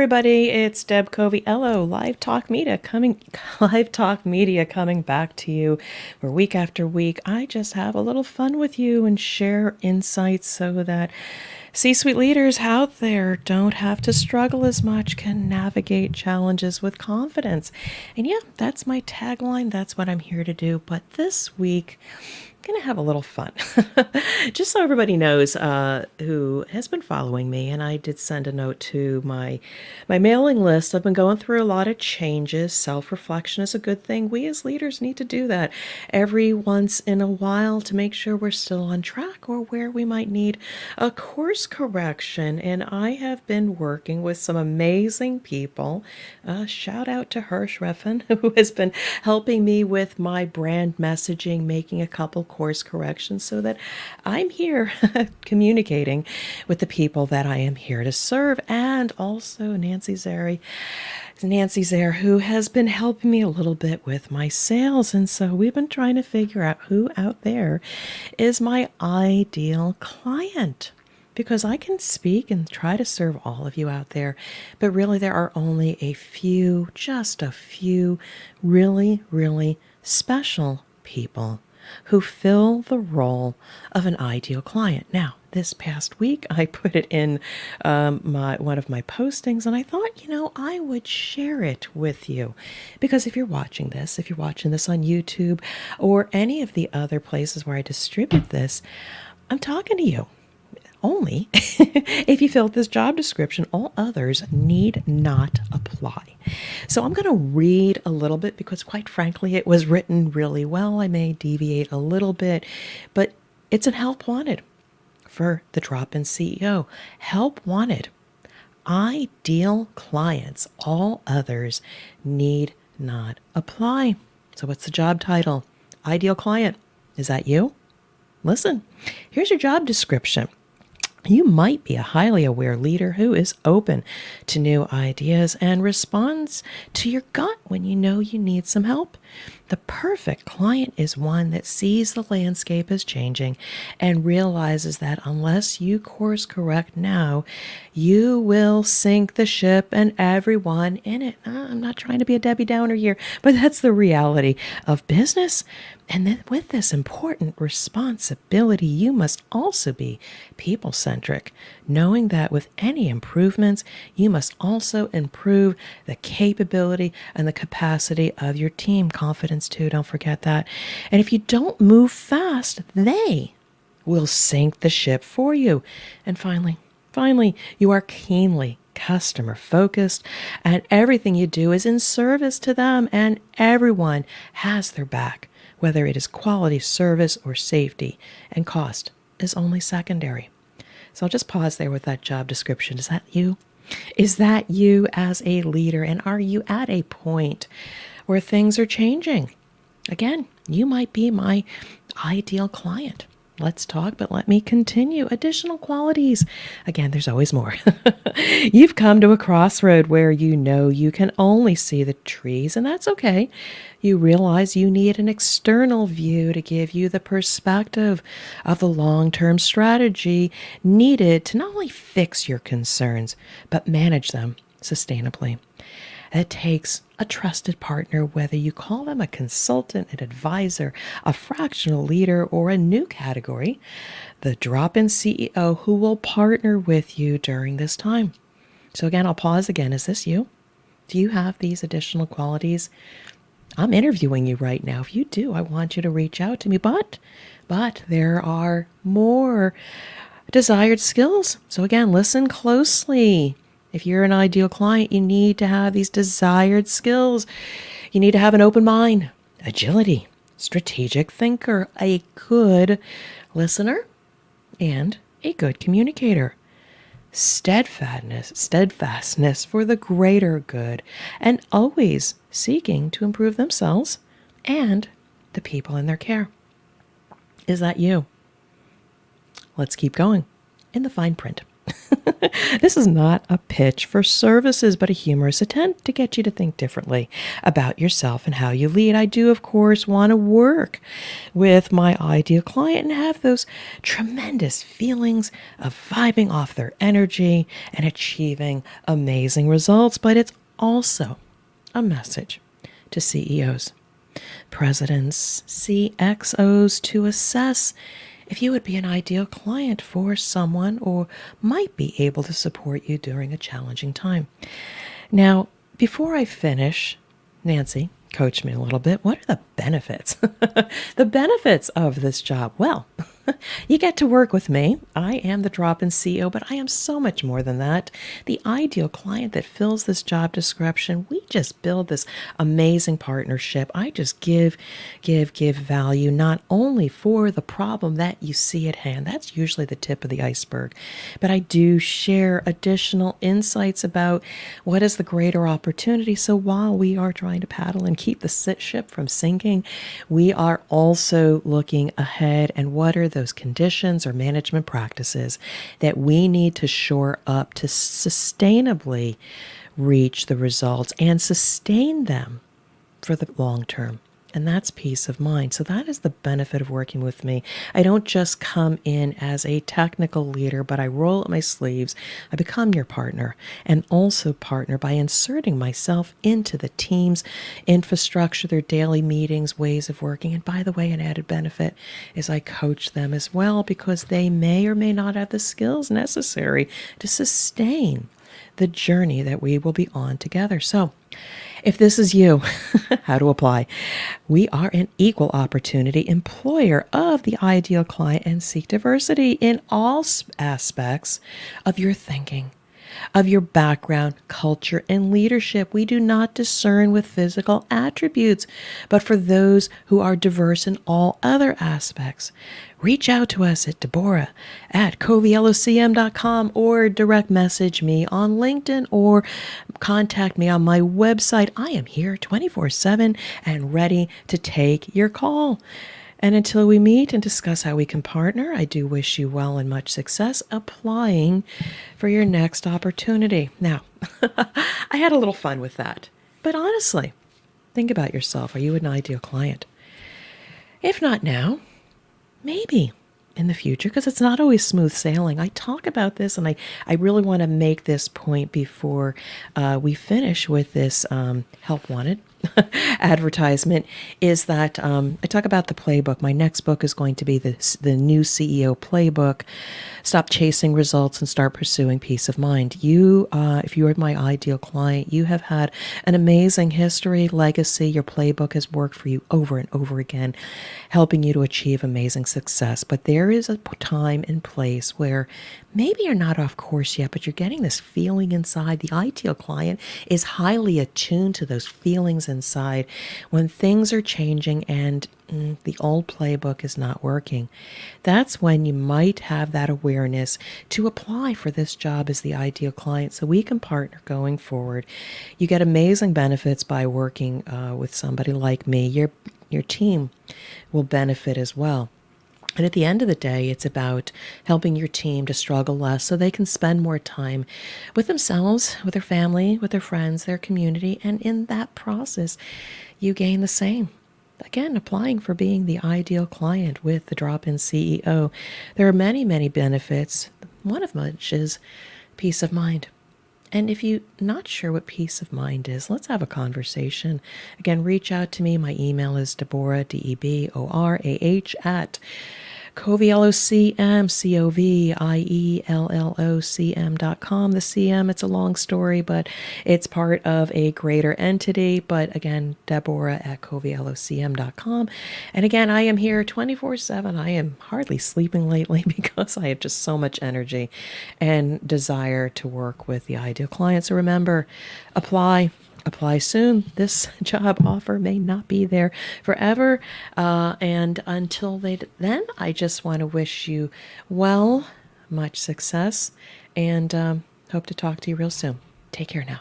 everybody, it's Deb Coviello, Live Talk Media coming back to you where week after week I just have a little fun with you and share insights so that C-suite leaders out there don't have to struggle as much, can navigate challenges with confidence. And yeah, that's my tagline. That's what I'm here to do. But this week, I'm going to have a little fun. Just so everybody knows who has been following me, and I did send a note to my mailing list. I've been going through a lot of changes. Self-reflection is a good thing. We as leaders need to do that every once in a while to make sure we're still on track or where we might need a course correction. And I have been working with some amazing people. Shout out to Hirsch Reffin, who has been helping me with my brand messaging, making a couple course corrections so that I'm here communicating with the people that I am here to serve. And also Nancy Zare, who has been helping me a little bit with my sales. And so we've been trying to figure out who out there is my ideal client, because I can speak and try to serve all of you out there, but really there are only just a few really, really special people who fill the role of an ideal client. Now, this past week, I put it in one of my postings, and I thought, I would share it with you. Because if you're watching this on YouTube or any of the other places where I distribute this, I'm talking to you. Only if you filled this job description, all others need not apply. So I'm going to read a little bit because, quite frankly, it was written really well. I may deviate a little bit, but it's an help wanted for the drop-in CEO. Help wanted. Ideal clients. All others need not apply. So what's the job title? Ideal client. Is that you? Listen, here's your job description. You might be a highly aware leader who is open to new ideas and responds to your gut when you know you need some help. The perfect client is one that sees the landscape as changing and realizes that unless you course correct now, you will sink the ship and everyone in it. I'm not trying to be a Debbie Downer here, but that's the reality of business. And then with this important responsibility, you must also be people-centric, knowing that with any improvements, you must also improve the capability and the capacity of your team. Confidence too, don't forget that. And if you don't move fast, they will sink the ship for you. And finally, you are keenly customer focused, and everything you do is in service to them, and everyone has their back, whether it is quality service or safety, and cost is only secondary. So I'll just pause there with that job description. Is that you? Is that you as a leader? And are you at a point where things are changing? Again, you might be my ideal client. Let's talk, but let me continue. Additional qualities. Again, there's always more. You've come to a crossroad where you know you can only see the trees, and that's okay. You realize you need an external view to give you the perspective of the long-term strategy needed to not only fix your concerns, but manage them sustainably. It takes a trusted partner, whether you call them a consultant, an advisor, a fractional leader, or a new category, the drop-in CEO who will partner with you during this time. So again, I'll pause again. Is this you? Do you have these additional qualities? I'm interviewing you right now. If you do, I want you to reach out to me. But there are more desired skills. So again, listen closely. If you're an ideal client, you need to have these desired skills. You need to have an open mind, agility, strategic thinker, a good listener, and a good communicator. Steadfastness for the greater good, and always seeking to improve themselves and the people in their care. Is that you? Let's keep going in the fine print. This is not a pitch for services, but a humorous attempt to get you to think differently about yourself and how you lead. I do, of course, want to work with my ideal client and have those tremendous feelings of vibing off their energy and achieving amazing results. But it's also a message to CEOs, presidents, CXOs to assess if you would be an ideal client for someone or might be able to support you during a challenging time. Now, before I finish, Nancy, coach me a little bit. What are the benefits? The benefits of this job? Well, you get to work with me. I am the drop-in CEO, but I am so much more than that. The ideal client that fills this job description, we just build this amazing partnership. I just give value, not only for the problem that you see at hand. That's usually the tip of the iceberg. But I do share additional insights about what is the greater opportunity. So while we are trying to paddle and keep the ship from sinking, we are also looking ahead and what are those conditions or management practices that we need to shore up to sustainably reach the results and sustain them for the long term. And that's peace of mind. So that is the benefit of working with me. I don't just come in as a technical leader, but I roll up my sleeves. I become your partner and also partner by inserting myself into the team's infrastructure, their daily meetings, ways of working. And by the way, an added benefit is I coach them as well because they may or may not have the skills necessary to sustain the journey that we will be on together. So if this is you, how to apply. We are an equal opportunity employer of the ideal client and seek diversity in all aspects of your thinking, of your background, culture, and leadership. We do not discern with physical attributes, but for those who are diverse in all other aspects. Reach out to us at Deborah at coviellocm.com or direct message me on LinkedIn or contact me on my website. I am here 24/7 and ready to take your call. And until we meet and discuss how we can partner, I do wish you well and much success applying for your next opportunity. Now, I had a little fun with that. But honestly, think about yourself. Are you an ideal client? If not now, maybe in the future, because it's not always smooth sailing. I talk about this, and I really want to make this point before we finish with this Help Wanted advertisement, is that I talk about the playbook. My next book is going to be the new CEO playbook. Stop chasing results and start pursuing peace of mind. You, if you are my ideal client, you have had an amazing history, legacy. Your playbook has worked for you over and over again, helping you to achieve amazing success. But there is a time and place where maybe you're not off course yet, but you're getting this feeling inside. The ideal client is highly attuned to those feelings inside when things are changing and the old playbook is not working. That's when you might have that awareness to apply for this job as the ideal client so we can partner going forward. You get amazing benefits by working with somebody like me. Your team will benefit as well. And at the end of the day, it's about helping your team to struggle less so they can spend more time with themselves, with their family, with their friends, their community. And in that process, you gain the same. Again, applying for being the ideal client with the drop-in CEO. There are many, many benefits, one of which is peace of mind. And if you're not sure what peace of mind is, let's have a conversation. Again, reach out to me. My email is Deborah, DEBORAH, at Coviellocm, COVIELLOCM.com. The CM, it's a long story, but it's part of a greater entity. But again, Deborah at Coviellocm.com. And again, I am here 24/7. I am hardly sleeping lately because I have just so much energy and desire to work with the ideal client. So remember, apply soon. This job offer may not be there forever. And until then, I just want to wish you well, much success, and hope to talk to you real soon. Take care now.